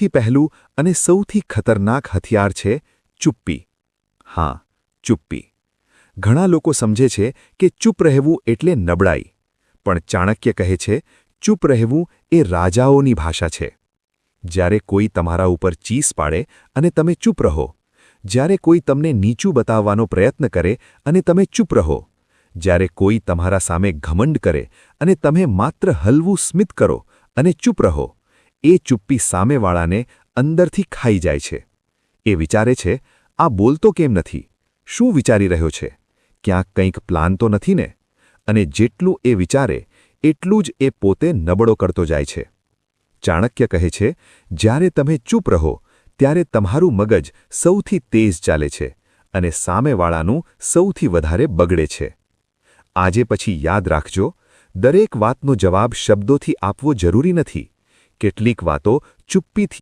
સૌથી પહેલું અને સૌથી ખતરનાક હથિયાર છે ચૂપ્પી. હા, ચૂપ્પી. ઘણા લોકો સમજે છે કે ચૂપ રહેવું એટલે નબળાઈ, પણ ચાણક્ય કહે છે ચૂપ રહેવું એ રાજાઓની ભાષા છે. જ્યારે કોઈ તમારા ઉપર ચીસ પાડે અને તમે ચૂપ રહો, જ્યારે કોઈ તમને નીચું બતાવવાનો પ્રયત્ન કરે અને તમે ચૂપ રહો, જ્યારે કોઈ તમારા સામે ઘમંડ કરે અને તમે માત્ર હલવું સ્મિત કરો અને ચૂપ રહો, એ ચૂપ્પી સામેવાળાને અંદરથી ખાઈ જાય છે. એ વિચારે છે, આ બોલતો કેમ નથી? શું વિચારી રહ્યો છે? ક્યાંક કંઈક પ્લાન તો નથી ને? અને જેટલું એ વિચારે, એટલું જ એ પોતે નબળો કરતો જાય છે. ચાણક્ય કહે છે, જ્યારે તમે ચૂપ રહો, ત્યારે તમારું મગજ સૌથી તેજ ચાલે છે અને સામેવાળાનું સૌથી વધારે બગડે છે. આજે પછી યાદ રાખજો, દરેક વાતનો જવાબ શબ્દોથી આપવો જરૂરી નથી. કેટલીક વાતો ચૂપ્પીથી